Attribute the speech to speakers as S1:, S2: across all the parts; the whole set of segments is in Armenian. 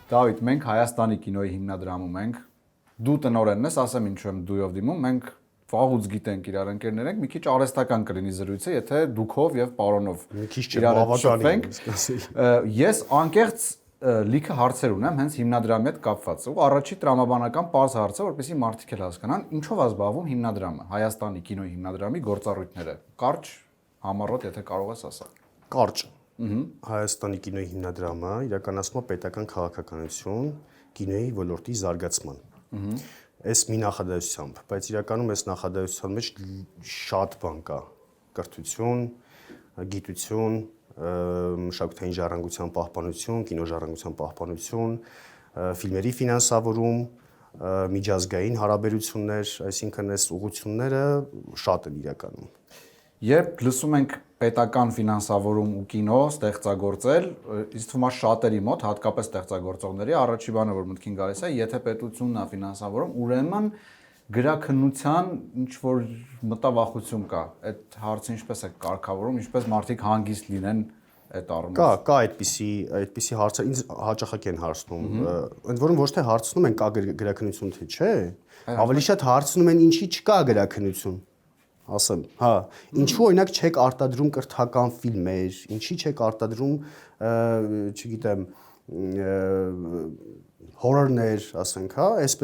S1: Դավիթ, մենք Հայաստանի կինոյի հիմնադրամում ենք։ Դու տնօրենն ես, ասեմ ինչու եմ դույով դիմում, մենք վաղուց գիտենք իրար ընկերներ ենք, մի քիչ արհեստական կլինի զրույցը, եթե դուքով եւ պարոնով
S2: իրար շփվենք։
S1: Ես անկեղծ լիքը հարցեր ունեմ հենց հիմնադրամի հետ կապված։ Ու առաջի տրամաբանական պարզ հարցը, որպեսզի մարդիկ էլ հասկանան, ինչով է զբաղվում հիմնադրամը, Հայաստանի կինոյի հիմնադրամի գործառույթները։ Կարճ, համառոտ, եթե կարող ես ասել։
S2: Կարճ։ Հայաստանի կինոյի հիմնադրամը իրականացնում է պետական քաղաքականություն կինոյի ոլորտի զարգացման։ Այս մի նախադասությամբ, բայց իրականում այս նախադասության մեջ շատ բան կա՝ կրթություն, գիտություն, մշակութային ժառանգության պահպանություն, կինոժառանգության պահպանություն, ֆիլմերի ֆինանսավորում, միջազգային հարաբերություններ, այսինքն այս ուղղությունները շատ են իրականում։
S1: Երբ լսում ենք պետական ֆինանսավորում ու կինո ստեղծագործել, ինձ թվում է շատերի մոտ, հատկապես ստեղծագործողների, առաջի բանը, որ մտքին գալիս է, եթե պետությունն է ֆինանսավորում, ուրեմն գրաքննության ինչ որ մտավախություն կա։ Այդ հարցը ինչպես է կարգավորում, ինչպես մարդիկ հանգիստ լինեն այդ առումով։
S2: Կա այդպիսի հարցեր, ինձ հաճախակ են հարցնում։ Ընդ որում ոչ թե հարցնում են կա գրաքննություն թե չէ, ավելի շատ հարցնում են ինչի չկա գրաքննություն։ Ասեմ, հա, ինչու օրինակ չեք արտադրում կրթական ֆիլմեր, ինչի չեք արտադրում, չգիտեմ, հորորներ, ասենք, հա, այս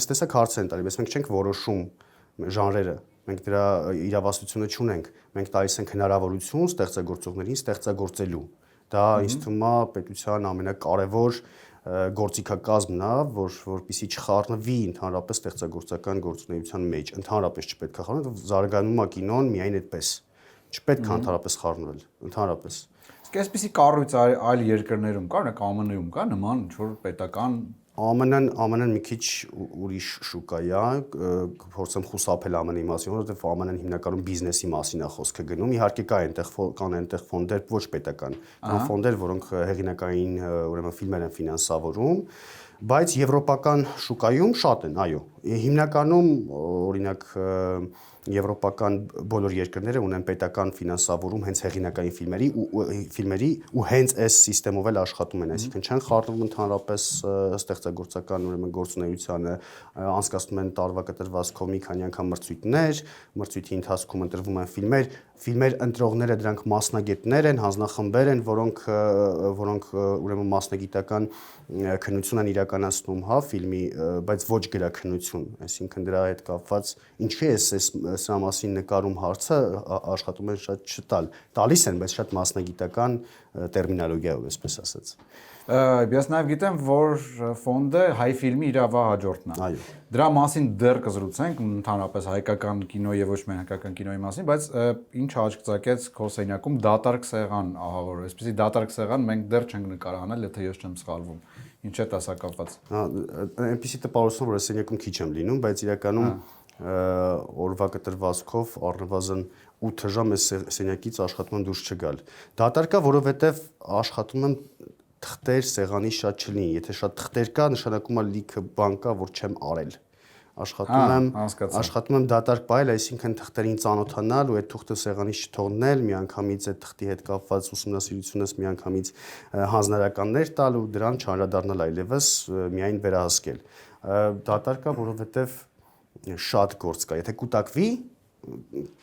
S2: տեսակ հարցեր են տալիս, բայց մենք չենք որոշում ժանրերը, մենք դրա իրավասությունը չունենք, մենք տալիս ենք հնարավորություն ստեղծագործողներին ստեղծագործելու։ Դա ինձ թվում է պետության ամենակարևոր գործիքակազմն է, որպեսզի չխառնվի ընդհանրապես ստեղծագործական գործունեության մեջ, ընդհանրապես չպետք է խառնվել, զարգանում է կինոն միայն այդպես։ Չպետք է ընդհանրապես խառնվել, ընդհանրապես։
S1: Իսկ այսպիսի կառույց այլ երկրներում կա, օրինակ ԱՄՆ-ում կա նման ինչ որ պետական
S2: ԱՄՆ-ն մի քիչ ուրիշ շուկա է, փորձեմ խուսափել ԱՄՆ-ի մասին, որովհետև ԱՄՆ-ն հիմնականում բիզնեսի մասին է խոսքը գնում։ Իհարկե կան այնտեղ ֆոնդեր ոչ պետական, կան ֆոնդեր, որոնք հեղինակային, ուրեմն ֆիլմեր են ֆինանսավորում, բայց եվրոպական շուկայում շատ են, այո։ Հիմնականում օրինակ եվրոպական բոլոր երկրները ունեն պետական ֆինանսավորում հենց հեղինակային ֆիլմերի ու հենց այս համակարգով էլ աշխատում են, այսինքն չեն խառնվում ընդհանրապես ստեղծագործական ուրեմն գործունեությանը, անցկացնում են տարվա կտրվածքով մի քանի անգամ մրցույթներ, մրցույթի ընթացքում ընտրվում են ֆիլմեր ընտրողները դրանք մասնագետներ են, հանձնախմբեր են, որոնք ուրեմն մասնագիտական քննություն են իրականացնում, հա, ֆիլմի, բայց ոչ գրաքննություն, այսինքն դրա հետ կապված ինչի է սրա մասին նկարում հարցը աշխատում են շատ չտալ, տալիս են, բայց շատ մասնագիտական տերմինոլոգիայով, այսպես ասած։
S1: Ես նաև գիտեմ, որ ֆոնդը հայ ֆիլմի իրավահաջորդն է։
S2: Այո։
S1: Դրա մասին դեռ կզրուցենք, ընդհանրապես հայկական կինոյի եւ ոչ միայն հայկական կինոյի մասին, բայց ինչ աչք ծակեց քո սենյակում դատարկ սեղան, ահա որ այսպեսի դատարկ սեղան մենք դեռ չենք նկարահանել, եթե ես չեմ սխալվում։ Ինչ է դա սա կապված։
S2: Այնպեսի տպավորություն, որ սենյակում քիչ եմ լինում, բայց իրականում օրվա կտրվածքով առնվազն 8 ժամ այս սենյակից աշխատում եմ դուրս չգալ։ Դատարկա, որովհետև աշխատում եմ թղթեր սեղանի շատ չլինի, եթե շատ թղթեր կա, նշանակում է լիքը բան կա, որ չեմ արել։ Աշխատում եմ դատարկ պահել, այսինքն թղթերին ծանոթանալ ու այդ թուղթը սեղանից չթողնել, միանգամից այդ թղթի հետ կապված ուսումնասիրությունից միանգամից հանձնարարականներ տալ ու դրան չանդրադառնալ այլևս, միայն վերահսկել։ Դատարկա, որովհետև շատ գործ կա, եթե կուտակվի,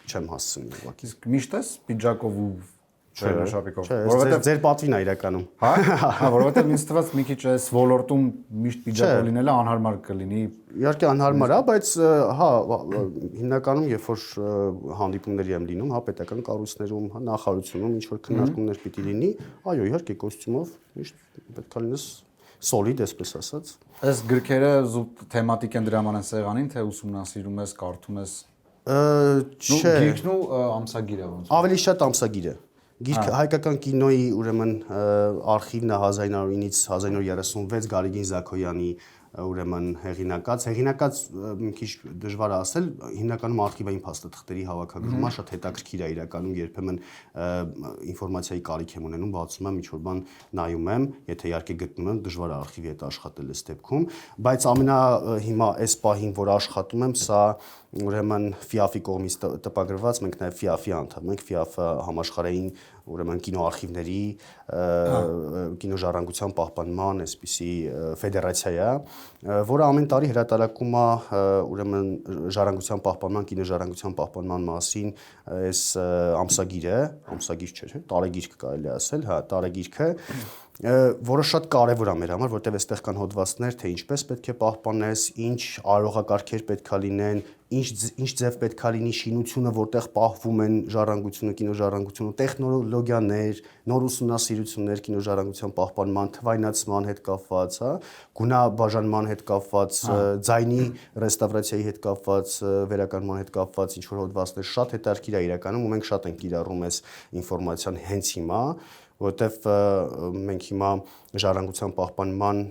S2: չեմ հասցնի ուղղակի։
S1: Իսկ միշտ ես պիջակով ու վերնաշապիկով,
S2: որովհետև ձեր պատվին է իրականում։
S1: Հա, որովհետև ինձ թվաց մի քիչ այս ոլորտում միշտ պիջակով լինելը անհարմար կլինի։
S2: Իհարկե անհարմար է, բայց հա, հիմնականում երբ որ հանդիպումների եմ լինում, հա, պետական կառույցներում, հա, նախարարությունում ինչ որ քննարկումներ պիտի լինի, այո, իհարկե կոստյումով միշտ պետք է լինես սոլիդ, այսպես ասած։
S1: Այս գրքերը զուտ թեմատիկ են դրաման են սեղանին, թե ուսումնասիրում ես, կարդում ես։
S2: Չէ։
S1: Գիրքն ու ամսագիրը ոնց։
S2: Ավելի շատ ամսագիրը։ Գիրքը հայկական կինոյի ուրեմն արխիվն է 1909-ից 1936 Գարեգին Զաքոյանի ուրեմն հեղինակած մի քիչ դժվար է ասել, հիմնականում արխիվային փաստաթղթերի հավաքագրումա շատ հետաքրքիր է իրականում, երբեմն ինֆորմացիայի կարիք եմ ունենում, բացում եմ ինչ-որ բան նայում եմ, եթե իհարկե գտնում եմ, դժվար է արխիվի հետ աշխատել այս դեպքում, բայց հիմա այս պահին, որ աշխատում եմ, սա ուրեմն FIAF-ի կողմից տպագրված, մենք նաև FIAF-ի անդամ ենք, FIAF-ը համաշխարհային ուրեմն կինոարխիվների կինոժառանգության պահպանման այսպիսի ֆեդերացիա է, որը ամեն տարի հրատարակում է ուրեմն ժառանգության պահպանման, կինոժառանգության պահպանման մասին այս ամսագիր չէ, տարեգիրք կարելի ասել, հա, տարեգիրքը, որը շատ կարևոր է մեր համար, որտեղ այստեղ կան հոդվածներ, թե ինչպես պետք է պահպանես, ինչ արարողակարգեր պետք է լինեն, ինչ ձև պետք է լինի շինությունը, որտեղ պահվում են ժառանգությունը, կինոժառանգությունը, տեխնոլոգիաներ, նոր ուսումնասիրություններ կինոժառանգության պահպանման, թվայնացման հետ կապված, հա, գունաբաժանման հետ կապված, ձայնի ռեստավրացիայի հետ կապված, վերականգնման հետ կապված ինչ որ հոդվածներ շատ հետաքրքիր է իրականում, ու մենք շատ ենք կիրառում այս ինֆորմացիան հենց հիմա, որտեվ մենք հիմա ժառանգության պահպանման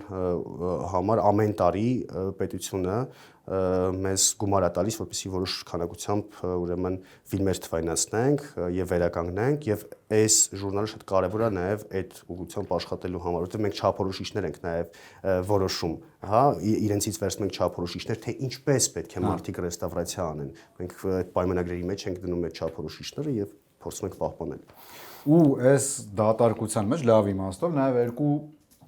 S2: համար ամեն տարի պետությունը մեզ գումար է տալիս, որպեսզի որոշ քանակությամբ ուրեմն ֆիլմեր թվայնացնենք եւ վերականգնենք, եւ այս ժուրնալը շատ կարեւոր է նաեւ այդ ուղղությամբ աշխատելու համար, որտեվ մենք չափորոշիչներ ենք նաեւ որոշում, հա, իրենցից վերցնում ենք չափորոշիչներ, թե ինչպես պետք է մարդիկ ռեստավրացիա անեն։ Մենք այդ պայմանագրերի մեջ ենք դնում այդ չափորոշիչները եւ փորձում ենք պահպանել։
S1: Ու այս դատարկության մեջ լավ իմաստով նաև երկու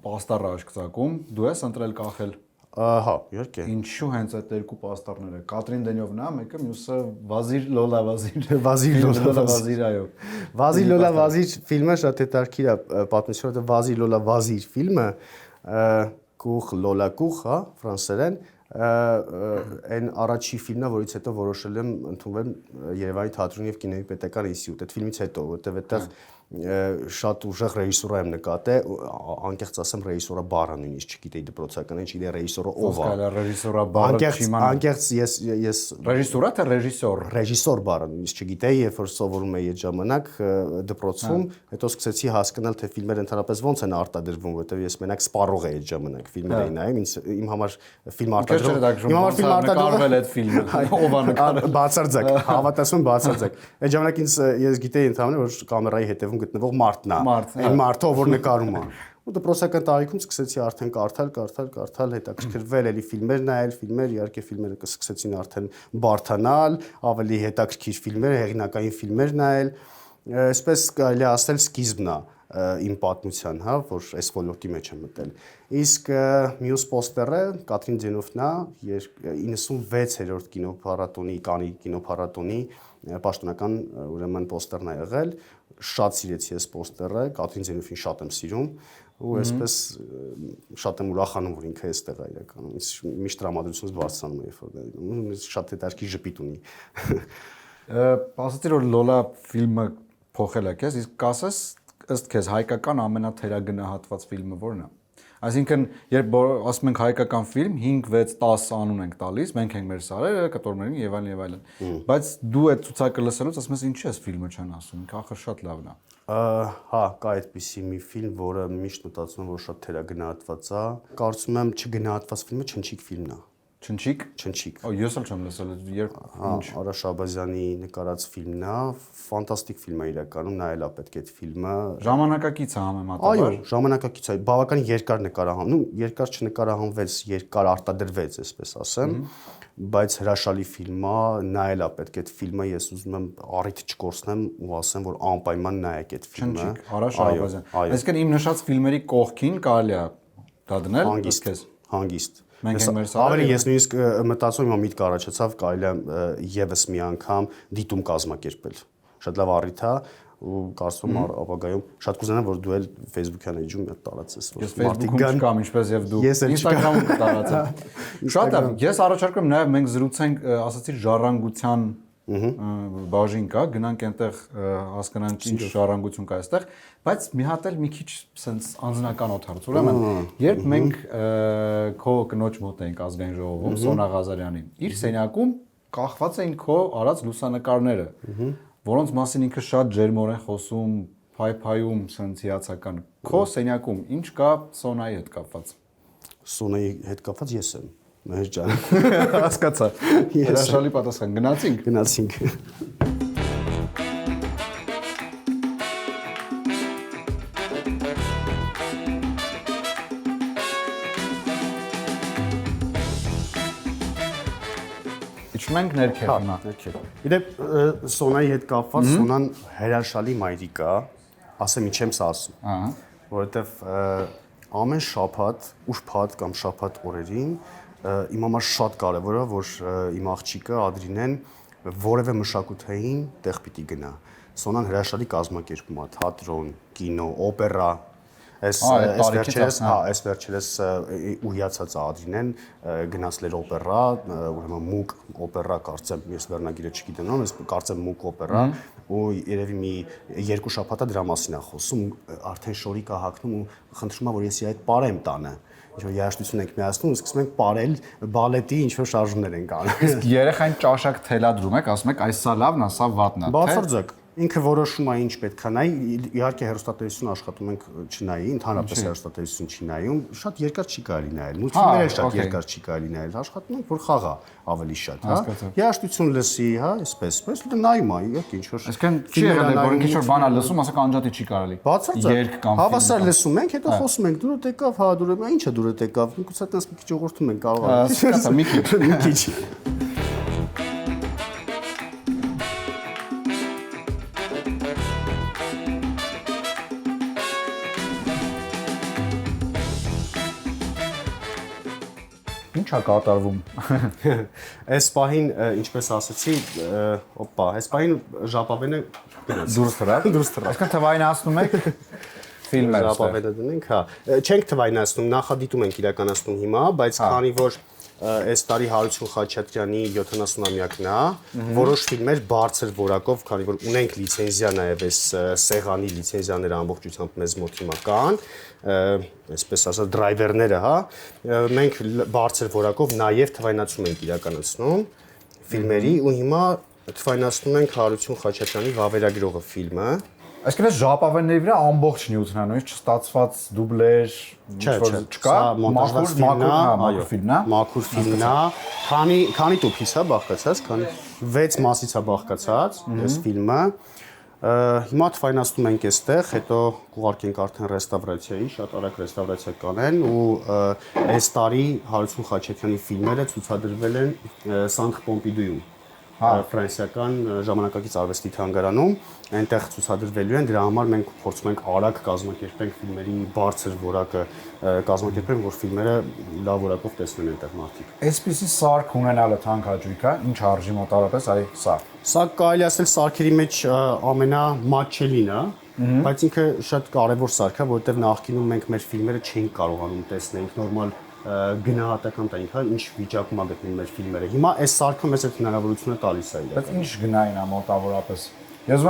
S1: պաստառ աշկցակում դու ես ընտրել կախել։
S2: Հա, իհարկե։
S1: Ինչու հենց այդ երկու պաստառները։ Կատրին Դենյովն է, մեկը մյուսը Վազիր Լոլա Վազիր։
S2: Վազիր Լոլա
S1: Վազիր, այո։
S2: Վազիր Լոլա Վազիր ֆիլմը շատ հետաքրքիր է պատմությունը, որտեղ Վազիր Լոլա Վազիր ֆիլմը կուխ Լոլա կուխ, հա, ֆրանսերեն, այն առաջի ֆիլմն է, որից հետո որոշել եմ ընդունվել Երևանի թատրոնի եւ կինոյի պետական ինստիտուտ։ Այդ ֆիլմից հետո, որտեղ այդտեղ շատ ուժեղ ռեժիսուրա եմ նկատել, անկեղծ ասեմ ռեժիսուրա բառը նույնիսկ չգիտեի դպրոցական, ինչ իդե ռեժիսորը ով է։
S1: Ռեժիսուրա բառը չիմանա։
S2: Անկեղծ ես
S1: ռեժիսուրա թե ռեժիսոր։
S2: Ռեժիսոր բառը նույնիսկ չգիտեի, երբ որ սովորում էի այդ ժամանակ դպրոցում, հետո սկսեցի հասկանալ, թե ֆիլմերը ընդհանրապես ոնց են արտադրվում, որովհետև ես մենակ սպառող էի այդ ժամանակ ֆիլմեր էի նայում, իմ համար ֆիլմ
S1: արտադրել այդ ֆիլմը։ Ով է նկարել։
S2: Բացարձակ, հավատացում բացարձակ։ Այդ ժամանակ ես գիտեի ընդհանրապես որ կամերայի հետևում գտնվող մարդն է, այն մարդը, որ նկարում է։ Ու դպրոցական տարիքում սկսեցի արդեն կարդալ, հետաքրքրվել, էլի ֆիլմեր նայել, իհարկե ֆիլմերը սկսեցին արդեն բարդանալ, ավելի հետաքրքիր ֆիլմեր, հեղինակային ֆիլմեր նայել, այսպես կարելի ասել սկիզբն է իմ պատմության, հա, որ այս ոլորտի մեջ եմ մտել։ Իսկ մյուս պոստերը Կատրին Դենյովն է 96-րդ կինոփառատոնի, Կաննի կինոփառատոնի պաշտոնական ուրեմն պոստերն է եղել, շատ սիրեցի այս պոստերը, Կատրին Դենյովին շատ եմ սիրում ու այսպես շատ եմ ուրախանում, որ ինքը այստեղ է իրականում, միշտ տրամադրությունից բարձրանում է, երբ որ գնում, շատ հետաքրքիր ժպիտ ունի։
S1: Ասացի որ Լոլա ֆիլմը փոխել է քեզ, իսկ կասես ըստ քեզ հայկական ամենաթերագնահատված ֆիլմը ո՞րն է։ Այսինքն, երբ ասում ենք հայկական ֆիլմ, 5, 6, 10 անուն ենք տալիս, մենք ենք մեր սարերը, կտորներին եւ այլն եւ այլն։ Բայց դու այդ ցուցակը լսելուց ասում ես ինչի՞ էս ֆիլմը չեն ասում, ինքը շատ լավն է։
S2: Հա, կա այդպիսի մի ֆիլմ, որը միշտ մտածում եմ, որ շատ թերագնահատված է։ Կարծում եմ չգնահատված ֆիլմը Չնչիկ ֆիլմն է։ Չնչիկ։
S1: Ես էլ չեմ լսել,
S2: ինչ Արա Շաբազյանի նկարած ֆիլմն է, ֆանտաստիկ ֆիլմ է իրականում, նայել է պետք է այդ ֆիլմը։
S1: Ժամանակակից է համեմատաբար։
S2: Այո, ժամանակակից է, բավականին երկար նկարահանվում, երկար չնկարահանվեց, երկար արտադրվեց, այսպես ասեմ, բայց հրաշալի ֆիլմ է, նայել է պետք է այդ ֆիլմը, ես ուզում եմ առիթ չկորցնեմ ու ասեմ, որ անպայման նայեք այդ ֆիլմը։
S1: Չնչիկ, Արա Շաբազյան։ Այսինքն իմ նշած ֆիլմերի կողքին կարելի է դա դնել,
S2: հանգիստ։
S1: Մենք ենք մեր սարերը։
S2: Ավելի ես նույնիսկ մտածում եմ միտք առաջացավ, կարելի է եւս մի անգամ դիտում կազմակերպել։ Շատ լավ առիթ է ու կարծում եմ ապագայում շատ կուզենամ որ դու էլ Facebook-յան էջում տարածես,
S1: որ մարդիկ չկամ, ինչպես եւ դու Instagram-ում տարածես։ Շատ լավ, ես առաջարկում եմ նաեւ մենք զրուցենք, ասացի ժառանգության բաժին կա, գնանք այնտեղ հասկանանք ինչ ժառանգություն կա այստեղ, բայց մի հատ էլ մի քիչ sense անձնական օթարց, ուրեմն երբ մենք քո կնոջ մոտ էինք ազգային ժողովում Սոնա Ղազարյանի, իր սենյակում կախված էին քո արած լուսանկարները, որոնց մասին ինքը շատ ջերմորեն խոսում, փայփայում, sense հիացական։ Քո սենյակում ինչ կա Սոնայի հետ կապված։
S2: Սոնայի հետ կապված ես եմ։ Մեր ջան։
S1: Հասկացա։ Հրաշալի պատասխան։
S2: Գնացինք։
S1: Իջնում ենք ներքև հիմա։
S2: Ներքև։ Իդեպ Սոնայի հետ կապված Սոնան հրաշալի մայրիկ է, ասեմ ինչ եմ սա ասում, որովհետև ամեն շաբաթ, ուրբաթ կամ շաբաթ օրերին իմ համար շատ կարևոր է, որ իմ աղջիկը Ադրինեն որևէ մշակութային տեղ պիտի գնա։ Սոնան հրաշալի կազմակերպում է, թատրոն, կինո, օպերա, այս վերջերս ուհիացած Ադրինեն գնացել օպերա, ուրեմն մուկ օպերա կարծեմ, ես վերնագիրը չգիտեմ, ես կարծեմ մուկ օպերա, ու երևի մի 2 շաբաթ դրա մասին է խոսում, արդեն շորիկ է հագնում ու խնդրում է, որ ես այդ պարեմ տանը։ Ինչ-որ երաժշտություն ենք միացնում, ու սկսում ենք պարել բալետի ինչ-որ շարժումներ ենք անում։
S1: Իսկ երեխային ճաշակ թելադրում եք, ասում եք, այս սա լավն է, սա վատն է, թե։
S2: Բացարձակ ինքը որոշում է ինչ պետք է նայի, իհարկե հեռուստատելևիզիոն աշխատում ենք չնայի, ընդհանրապես հեռուստատելևիզիոն չի նայում, շատ երկար չի կարելի նայել, մուլտֆիլմերը շատ երկար չի կարելի նայել, աշխատում ենք որ խաղա ավելի շատ, հա։ Երաժշտություն լսի, հա, այսպես, դու նայում ես, իհարկե ինչ որ։
S1: Այսինքն չի եղել որ ինչ որ բան է լսում, ասեք անջատի չի կարելի։
S2: Բացարձակ։ Հավասար լսում ենք, հետո խոսում ենք, դուրը եկավ, հա, դուրը, ի՞նչը դուրը եկավ, միգուցե այդպես մի քիչ ուղղորդում ենք կարող է։
S1: Մի քիչ։ Ինչ է կատարվում։
S2: Այս պահին, ինչպես ասացի, օպա, այս պահին ժապավենը
S1: դուրս թռավ։ Այսինքն թվայնացնում եք ֆիլմերը։
S2: Ժապավենը դնենք, հա։ Չենք թվայնացնում, նախադիտում ենք իրականացնում հիմա, բայց քանի որ այս տարի Հարություն Խաչատրյանի 70-ամյակն է, որոշ ֆիլմեր բարձր որակով, քանի որ ունենք լիցենզիա նաև այս սեղանի լիցենզիաները ամբողջությամբ մեզ մոտ հիմա կան, այսպես ասած դրայվերները, հա, մենք բարձր որակով նաև թվայնացում ենք իրականացնում ֆիլմերի ու հիմա թվայնացնում ենք Հարություն Խաչատրյանի Վավերագրողը ֆիլմը։
S1: Այսինքն այս ժապավենների վրա ամբողջ նյութն է, նույնիսկ չստացված դուբլեր, ինչ-որ չկա, մաքուր ֆիլմն է,
S2: մաքուր ֆիլմն է, քանի տուփից է բաղկացած, 6 մասից է բաղկացած այս ֆիլմը։ Հիմա թվայնացնում ենք այստեղ, հետո կուղարկենք արդեն ռեստավրացիայի, շատ արագ ռեստավրացիա կանեն ու այս տարի Հարություն Խաչատրյանի ֆիլմերը ցուցադրվել են Սանտ Պոմպիդուում, ֆրանսիական ժամանակակից արվեստի թանգարանում, այնտեղ ցուցադրվելու են, դրա համար մենք փորձում ենք արագ կազմակերպենք ֆիլմերի բարձր որակը կազմակերպենք, որ ֆիլմերը լավ որակով տեսնեն այնտեղ մարդիկ։
S1: Այսպիսի սարք ունենալը թանկարժեք է, ինչ արժի մոտավորապես այ սա։
S2: Սա կարելի ասել սարքերի մեջ ամենամատչելին է, բայց ինքը շատ կարևոր սարք է, որովհետև նախկինում մենք մեր ֆիլմերը չէինք կարողանում տեսնել նորմալ գնահատական տանք, հա, ինչ վիճակում է գտնվում մեր ֆիլմերը։ Հիմա այս սարքը մեզ այդ հնարավորությունը տալիս է իրական։
S1: Բայց ինչ գնային է մոտավորապես։ Ես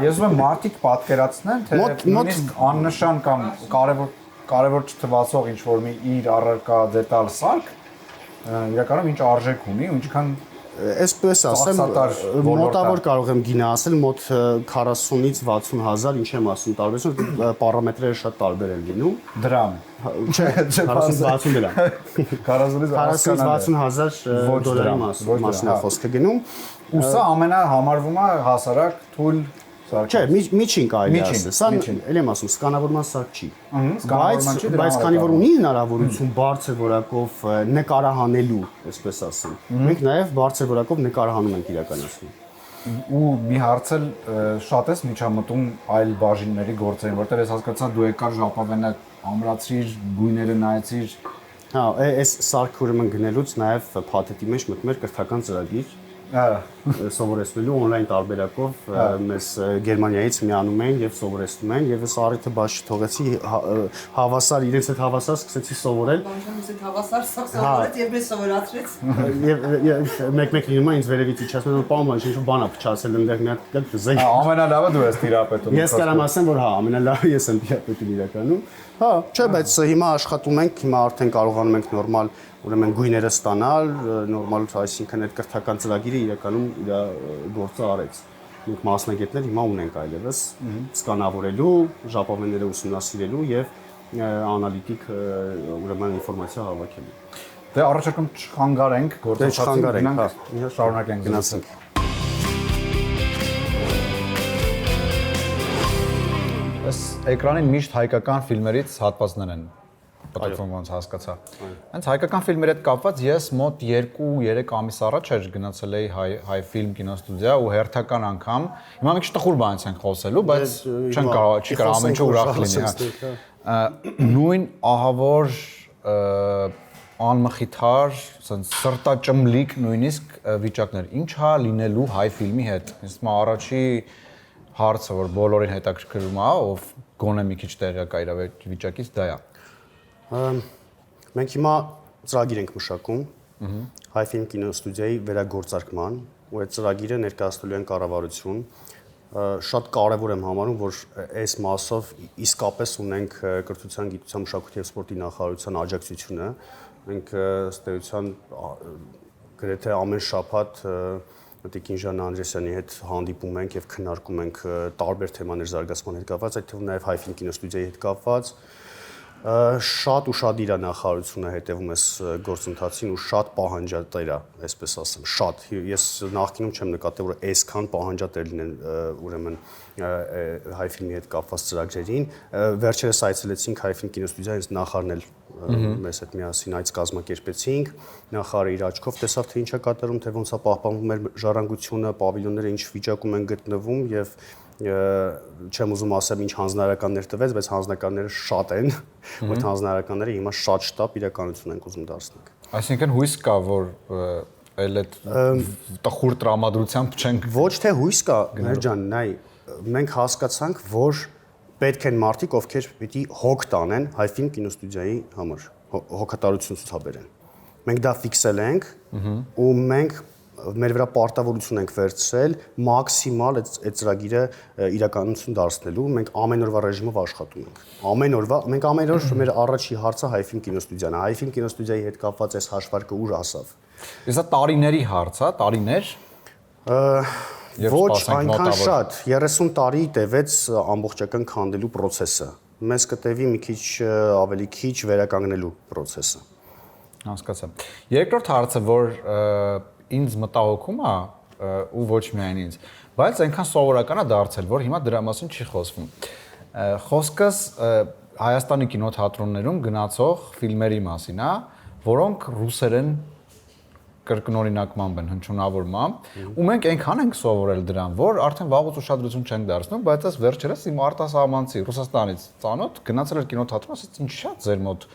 S1: ուզում եմ մարդիկ պատկերացնեն, թե նույնիսկ աննշան կամ կարևոր չթվացող ինչ որ մի իր առարկա դետալ սարք իրականում ինչ արժեք ունի ու ինչքան
S2: Այսպես ասեմ, մոտավոր կարող եմ գինը ասել, մոտ 40-ից 60 հազար, ինչ եմ ասում, տարբերություն, պարամետրերը շատ տարբեր են լինում։
S1: Դրամ։
S2: Չէ, 40-60 դրամ։
S1: 40-ից
S2: 60 հազար դոլարի մասին է խոսքը գնում։
S1: Ու սա ամենահամարվում է հասարակ թույլ սարք։
S2: Չէ, միջին կարելի ասել։ Սա էլ եմ ասում, սկանավորման սարք չի։ Բայց քանի որ ունի հնարավորություն բարձր որակով նկարահանելու, այսպես ասեմ, մենք նաև բարձր որակով նկարահանում ենք իրականացնում։
S1: Ու մի հարց էլ շատ էս միջամտում այլ բաժինների գործերին, որտեղ ես հասկացա դու եկար ժապավենը ամրացրիր, գույները նայեցիր։
S2: Հա, այս սարքը ուրեմն գնելուց նաև փաթեթի մեջ մտնում էր կրթական ծրագիր սովորեցնելու on-line տարբերակով մեզ Գերմանիայից միանում են եւ սովորեցնում են եւ ես առիթը բաշխի թողեցի հավասար իրենց հետ հավասար սկսեցի սովորել
S3: Բանջանից հետ հավասար սովորեց եւ մեզ սովորացրեց
S2: եւ մեկ-մեկ լինում է ինձ վերևից իջացնում որ պարոն ինչ-որ բան է փչացել այնտեղ մի հատ զենք
S1: ամենալավը դու ես տիրապետում
S2: ես կարամ ասեմ որ հա ամենալավը ես եմ տիրապետում իրականում հա չէ բայց հիմա աշխատում ենք հիմա արդեն կարողանում ենք նորմալ ուրեմն գույները ստանալ, նորմալ, այսինքն այդ կրթական ծրագիրը իրականում իր գործը արեց։ Մենք մասնագետներ հիմա ունենք այլևս սկանավորելու, ժապավենները ուսումնասիրելու եւ անալիտիկ ուրեմն ինֆորմացիա հավաքելու։
S1: Դե առաջարկում չխանգարենք գործընթացին, գնանք շարունակենք
S2: գնացինք։
S1: Այս էկրանին միշտ հայկական ֆիլմերից հատվածներ են Պատկերվում ոնց հասկացա։ Հենց հայկական ֆիլմերի հետ կապված ես մոտ 2-3 ամիս առաջ էր գնացել էի հայ ֆիլմ կինոստուդիա ու հերթական անգամ հիմա մի քիչ տխուր բանից ենք խոսելու, բայց չեն կարող, չի կարող ամեն ինչ ուրախ լինի, հա։ Նույն ահավոր անմխիթար, ասենց սրտաճմլիկ նույնիսկ վիճակներ։ Ինչ է լինելու հայ ֆիլմի հետ։ Իսկ մա առաջի հարցը, որ բոլորին հետաքրքրում է, ով գոնե մի քիչ տեղյակ է իր վիճակից, դա է։
S2: Մենք հիմա ծրագիր ենք մշակում հայ ֆիլմ կինոստուդիայի վերագործարկման, ու այդ ծրագիրը ներկայացնելու են կառավարություն։ Շատ կարևոր եմ համարում, որ այս մասով իսկապես ունենք կրթության, գիտության, մշակույթի և սպորտի նախարարության աջակցությունը։ Մենք ըստ էության գրեթե ամեն շաբաթ Տիկին Անդրեսյանի հետ հանդիպում ենք եւ քննարկում ենք տարբեր թեմաներ զարգացման հետ կապված, այդ թվում նաեւ հայ ֆիլմ կինոստուդիայի հետ կապված։ Շատ ու շատ իր նախարարությունը հետևում էս գործընթացին ու շատ պահանջատեր է, այսպես ասեմ, շատ։ Ես նախկինում չեմ նկատել, որ այսքան պահանջատեր լինեն ուրեմն հայ ֆիլմի հետ կապված ծրագրերին։ Վերջերս այցելեցինք հայ ֆիլմ կինոստուդիա, հենց նախարարն էլ մեզ հետ միասին այց կազմակերպեցինք, նախարարը իր աչքով տեսավ, թե ինչ է կատարում, թե ոնց է պահպանվում մեր ժառանգությունը, պավիլյոնները ինչ վիճակում են գտնվում եւ չեմ ուզում ասեմ ինչ հանձնարարականներ տվեց, բայց հանձնարարականները շատ են, այդ հանձնարարականները հիմա շատ շտապ իրականություն ենք ուզում դարձնել։
S1: Այսինքն հույս կա, որ այլ այդ տխուր տրամադրությամբ չենք
S2: ոչ թե հույս կա, մեր ջան, նայ, մենք հասկացանք, որ պետք են մարդիկ, ովքեր պիտի հոգ տանեն հայ ֆիլմ կինոստուդիայի համար, հոգատարություն ցուցաբերեն։ Մենք դա ֆիքսել ենք ու մենք մեր վրա պարտավորություն ենք վերցրել մաքսիմալ այդ ծրագիրը իրականություն դարձնելու։ Մենք ամեն օրվա ռեժիմով աշխատում ենք։ Ամեն օրվա, մենք ամեն օր մեր առաջի հարցը հայ ֆիլմ կինոստուդիան է։ Հայ ֆիլմ կինոստուդիայի հետ կապված այս հաշվարկը ուր ասավ։
S1: Իսկ դա տարիների հարց է, տարիներ։
S2: Ոչ այնքան շատ, 30 տարի տևեց ամբողջական քանդելու process-ը։ Մեզ կտևի մի քիչ ավելի քիչ վերականգնելու process-ը։
S1: Հասկացա։ Երկրորդ հարցը, որ ինձ մտահոգում է ու ոչ միայն ինձ, բայց այնքան սովորական է դարձել, որ հիմա դրա մասին չի խոսվում։ Խոսքս Հայաստանի կինոթատրոններում գնացող ֆիլմերի մասին է, որոնք ռուսերեն կրկնօրինակմամբ են, հնչյունավորմամբ, ու մենք այնքան ենք սովորել դրան, որ արդեն վաղուց ուշադրություն չենք դարձնում, բայց այս վերջերս իմ արտասահմանցի Ռուսաստանից ծանոթ գնացել էր կինոթատրոն, ասաց ինչ շատ ձեր մոտ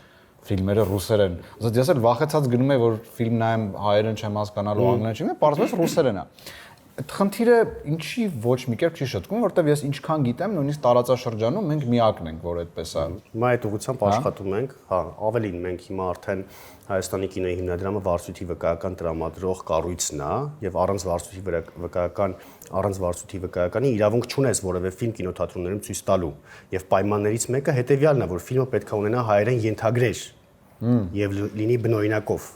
S1: ֆիլմերը ռուսերեն։ Ասաց ես էլ վախեցած գնում եմ, որ ֆիլմ նայեմ հայերեն չեմ հասկանալու, անգլերեն չեմ, պարզվեց ռուսերեն է։ Այդ խնդիրը ինչի ոչ մի կերպ չի շտկում, որովհետև ես ինչքան գիտեմ, նույնիսկ տարածաշրջանում մենք միակն ենք, որ այդպես է։
S2: Հիմա այդ ուղղությամբ աշխատում ենք, հա, ավելին մենք հիմա արդեն Հայաստանի կինոյի հիմնադրամը վարձույթի վկայական տրամադրող կառույցն է եւ առանց վարձույթի վկայականի իրավունք չունես որևէ ֆիլմ կինոթատրոններում ցույց տալու եւ պայմաններից մեկը հետեւյալն է, որ ֆիլմը պետք է ունենա հայերեն ենթագրեր եւ լինի բնօրինակով։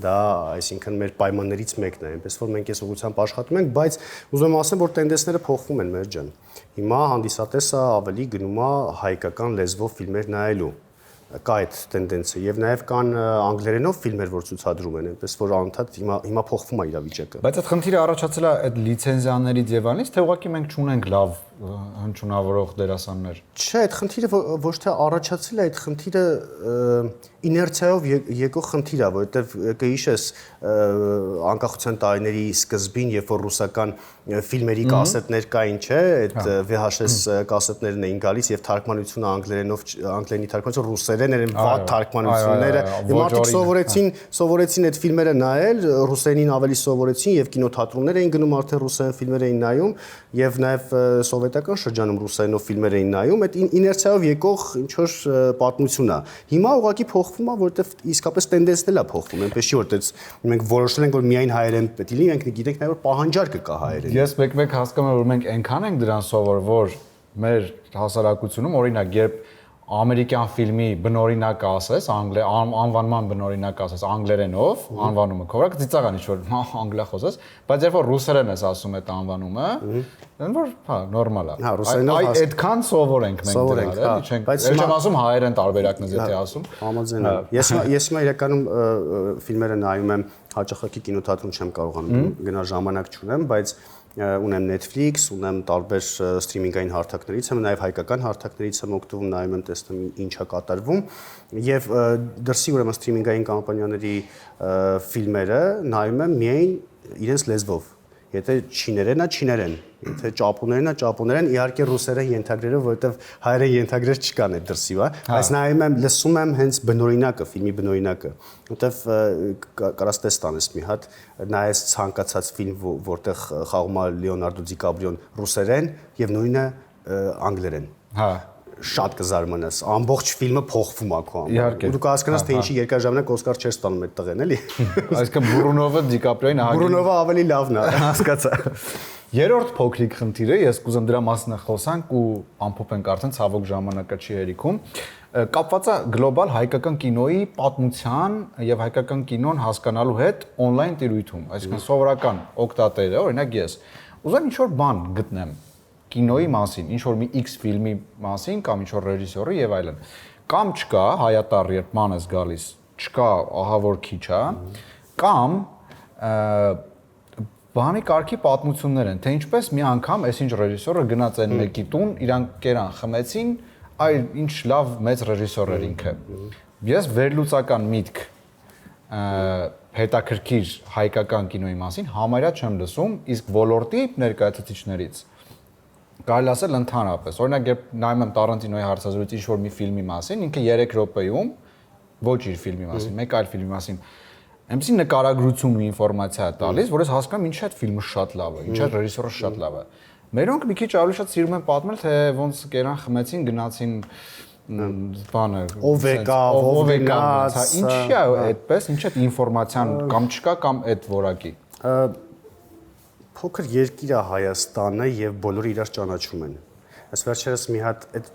S2: Դա, այսինքն մեր պայմաններից մեկն է, այնպես որ մենք այս ուղղությամբ աշխատում ենք, բայց ուզում եմ ասեմ, որ տենդենսները փոխվում են, մեր ջան։ Հիմա հանդիսատեսը ավելի գնում է հայկական լեզվով ֆիլմեր նայելու։ Կա այդ տենդենսը եւ նաեւ կան անգլերենով ֆիլմեր, որ ցուցադրում են, այնպես որ անընդհատ հիմա փոխվում է իրավիճակը։
S1: Բայց այդ խնդիրը առաջացել է այդ լիցենզիաներից եւ այլնից, թե ուղղակի մենք չունենք լավ հնչյունավորող դերասաններ։
S2: Չէ, այդ խնդիրը ոչ թե առաջացել է, այդ խնդիրը իներցիայով եկող խնդիր է, որովհետեւ կհիշես անկախության տարիների սկզբին, երբ որ ռուսական ֆիլմերի կասետներ կային, չէ, այդ VHS կասետներն էին գալիս եւ թարգմանությունը անգլերենի թարգմանությունը ռուսերեն էր, վատ թարգմանությունները։ Եվ մարդիկ սովորեցին այդ ֆիլմերը նայել, ռուսերենին ավելի սովորեցին եւ կինոթատրոններ էին գնում, արդեն ռուսերեն ֆիլմեր էին նայում եւ նաեւ սովետական շրջանում ռուսերենով ֆիլմեր էին նայում, այդ իներցիայով եկող ինչ որ պատմություն է։ Հիմա ուղղակի փոխվում է, որովհետեւ իսկապես տենդենսն էլ է փոխվում, այնպես չի որ մենք որոշել ենք որ միայն հայերեն պետք է լինի, մենք գիտենք նաեւ որ պահանջարկը կա հայերեն։
S1: Ես մեկ-մեկ հասկանում եմ, որ մենք այնքան ենք դրան սովոր, որ մեր հասարակությունում օրինակ երբ ամերիկյան ֆիլմի բնօրինակ ասես, անվանման բնօրինակ ասես անգլերենով, անվանումը քովրակ ծիծաղան ինչ որ անգլիա խոսես, բայց երբ որ ռուսերեն ես ասում այդ անվանումը, դեն որ հա նորմալ է։
S2: Հա, ռուսերենով
S1: այդքան սովոր ենք մենք դրան, էլի չենք։ Բայց չեմ ասում հայերեն տարբերակն ես եթե ասում։
S2: Համաձայն եմ։ Ես հիմա իրականում ֆիլմերը նայում եմ հաճախակի կինոթատրոն չեմ կարողանում գնալ ժամանակ չունեմ, բայց ունեմ Netflix, ունեմ տարբեր սթրիմինգային հարթակներից եմ, նաև հայկական հարթակներից եմ օգտվում, նայում եմ, տեսնում ինչա կատարվում եւ դրսի ուրեմն սթրիմինգային կամպանիաների ֆիլմերը նայում եմ միայն իրենց լեզվով։ Եթե չիներենա չիներեն, եթե ճապոներենա ճապոներեն, իհարկե ռուսերեն ենթագրերը, որովհետև հայերեն ենթագրեր չկան այդ դրսի, բայց նայում եմ, լսում եմ հենց բնօրինակը, ֆիլմի բնօրինակը, որովհետև կարաս տես տանես մի հատ, նայես ցանկացած ֆիլմ, որտեղ խաղում է Լեոնարդո Դիկապրիոն ռուսերեն եւ նույնը անգլերեն։
S1: Հա
S2: Շատ կզարմանաս, ամբողջ ֆիլմը փոխվում է քո
S1: Իհարկե։
S2: Ու դու կհասկանաս, թե ինչի երկար ժամանակ Օսկար չես ստանում այդ տղեն, էլի։
S1: Այսինքն Բուրունովը Դիկապրիոին ահագին
S2: Բուրունովը ավելի լավն է։
S1: հասկացա։ Երրորդ փոքրիկ խնդիրը, ես կուզեմ դրա մասին խոսանք ու ամփոփենք արդեն ցավոք ժամանակը չի հերիքում, կապված է գլոբալ հայկական կինոյի պատմության եւ հայկական կինոն հասկանալու հետ on-line տիրույթում, այսինքն սովորական օգտատերը, օրինակ ես, ուզում ինչ որ բան գտնեմ կինոյի մասին, ինչ որ մի X ֆիլմի մասին կամ ինչ որ ռեժիսորի եւ այլն։ Կամ չկա հայատառ երբ ման ես գալիս, չկա ահա որ քիչ է, կամ բանի կարգի պատմություններ են, թե ինչպես մի անգամ այս ինչ ռեժիսորը գնաց այն մեկի տուն, իրանք կերան, խմեցին, այ ինչ լավ մեծ ռեժիսոր էր ինքը։ Ես վերլուծական միտք հետաքրքիր հայկական կինոյի մասին համարյա չեմ լսում, իսկ ոլորտի ներկայացուցիչներից կարելի ասել ընդհանրապես։ Օրինակ, երբ նայում եմ Տարանտինոյի հարցազրույցը ինչ-որ մի ֆիլմի մասին, ինքը 3 րոպեում ոչ իր ֆիլմի մասին, մեկ այլ ֆիլմի մասին, այնպեսի նկարագրություն ու ինֆորմացիա է տալիս, որ ես հասկանում ինչի՞ այդ ֆիլմը շատ լավ է, ինչի՞ ռեժիսորը շատ լավ է։ Մերոնք մի քիչ ավելի շատ սիրում են պատմել, թե ոնց կերան խմեցին, գնացին բանը
S2: ով եկավ,
S1: ինչի՞ է այդպես, ինչ է ինֆորմացիան կամ չկա կամ այդ որակի։
S2: Փոքր երկիր է Հայաստանը եւ բոլորը իրար ճանաչում են։ Այս վերջերս մի հատ այդ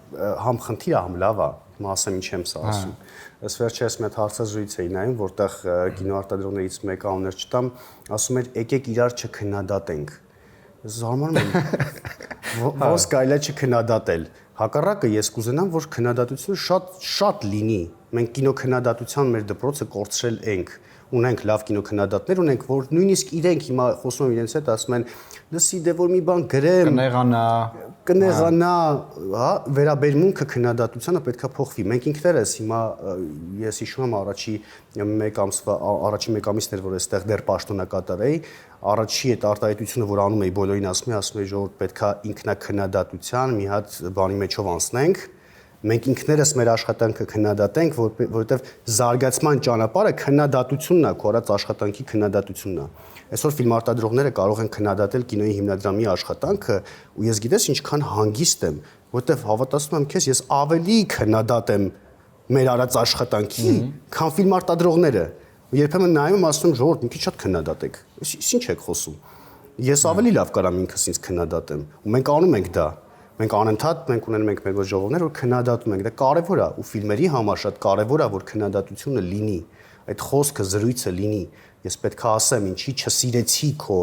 S2: համ խնդիրը համ լավ է, հիմա ասեմ ինչ եմ սա ասում։ Այս վերջերս մի հատ հարցազրույց էի նայում, որտեղ կինոարտադրողներից մեկը անուններ չտամ, ասում էր եկեք իրար չքննադատենք։ Ես զարմանում եմ։ Ոնց կարելի է չքննադատել։ Հակառակը ես կուզենամ, որ քննադատությունը շատ լինի։ Մենք կինոքննադատության մեր դպրոցը կորցրել ենք։ Ունենք լավ կինոքննադատներ, ունենք, որ նույնիսկ իրենք հիմա խոսում են իրենց հետ, ասում են, լսի, դե որ մի բան գրեմ, կնեղանա, հա, վերաբերմունքը քննադատությանը պետքա փոխվի։ Մենք ինքներս հիմա ես հիշում եմ առաջի մեկ ամիսներ, որ այստեղ դեռ պաշտոնակատար էի, առաջի այդ արտահայտությունը, որ անում էի բոլորին ասում էի ժողովուրդ պետքա ինքնակննադատության մի հատ բանի մեջով անցնենք։ Մենք ինքներս մեր աշխատանքը քննադատենք, որովհետև զարգացման ճանապարհը քննադատությունն է, կորած աշխատանքի քննադատությունն է։ Այսօր ֆիլմարտադրողները կարող են քննադատել կինոյի հիմնադրամի աշխատանքը, ու ես գիտես ինչքան հանգիստ եմ, որովհետև հավատացնում եմ քեզ, ես ավելի քննադատ եմ մեր արած աշխատանքի, քան ֆիլմարտադրողները։ Ու երբեմն նայում եմ ասում ժողովուրդ մի քիչ շատ քննադատեք։ Ինչ եք խոսում։ Ես ավելի լավ կարամ ինքս ինձ քննադատեմ, ու մենք անում ենք դա։ Մենք անընդհատ ունենում ենք մեր ժողովներ, որ քննադատում ենք, դա կարևոր է, ու ֆիլմերի համար շատ կարևոր է, որ քննադատությունը լինի, այդ խոսքը, զրույցը լինի։ Ես պետք է ասեմ, ինչի չսիրեցի քո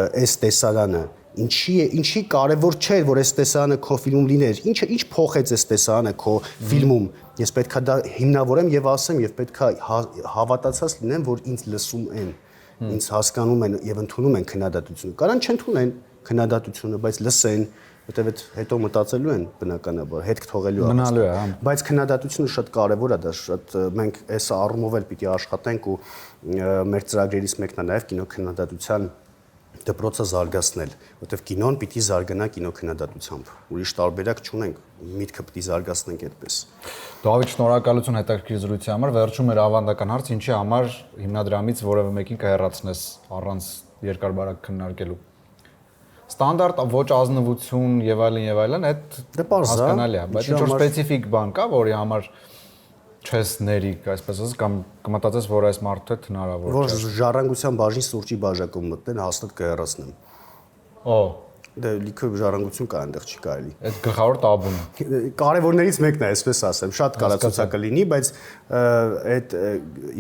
S2: այս տեսարանը, ինչի կարևոր չէր, որ այս տեսարանը քո ֆիլմում լիներ, ինչ փոխեց այս տեսարանը քո ֆիլմում։ Ես պետք է դա հիմնավորեմ եւ ասեմ, եւ պետք է հավատացած լինեմ, որ ինձ լսում են, ինձ հասկանում են եւ ընդունում են քննադատությունը։ Կարան չընդունեն քննադատությունը, բայց լսեն, որտեւ այդ հետո մտածելու են բնականաբար, հետք թողելու է։
S1: Մնալու է, հա։
S2: Բայց քննադատությունը շատ կարևոր է, դա շատ մենք այս առումով էլ պիտի աշխատենք ու մեր ծրագրերից մեկն է նաև կինոքննադատության դպրոցը զարգացնել, որտեվ կինոն պիտի զարգանա կինոքննադատությամբ։ Ուրիշ տարբերակ չունենք, միտքը պիտի զարգացնենք այդպես։
S1: Դավիթ, շնորհակալություն հետաքրքիր զրույցի համար, վերջում էր ավանդական հարց, ինչի համար հիմնադրամից որևէ մեկին կհեռացնես առանց երկար բարակ քննարկելու։ Ստանդարտ ոչ ազնվություն եւ այլն, այդ հասկանալի է, բայց ինչ-որ սպეციფიկ բան կա, որի համար չես ներիկ, այսպես ասած, կամ կմտածես, որ այս մարդը հնարավոր չէ։
S2: Որ ժառանգության բաժին սուրճի բաժակում մտնեն, հաստատ կհեռացնեմ։
S1: Օ,
S2: դե լիքը ժառանգություն կա այնտեղ չի կարելի։
S1: այդ գլխավոր տաբուն է։
S2: Կարևորներից մեկն է, այսպես ասեմ, շատ կարծացուցակը լինի, բայց այդ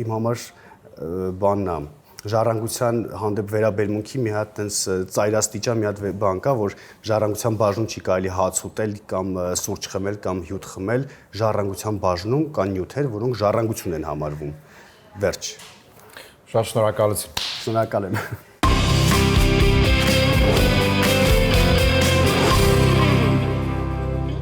S2: իմ համար բանն է ժառանգության հանդեպ վերաբերմունքի մի հատ տենց ծայրաստիճան մի հատ բան կա, որ ժառանգության բաժնում չի կարելի հաց ուտել կամ սուրճ խմել կամ հյութ խմել, ժառանգության բաժնում կան նյութեր, որոնք ժառանգություն են համարվում։ Վերջ։
S1: Շատ շնորհակալություն։
S2: Շնորհակալ եմ։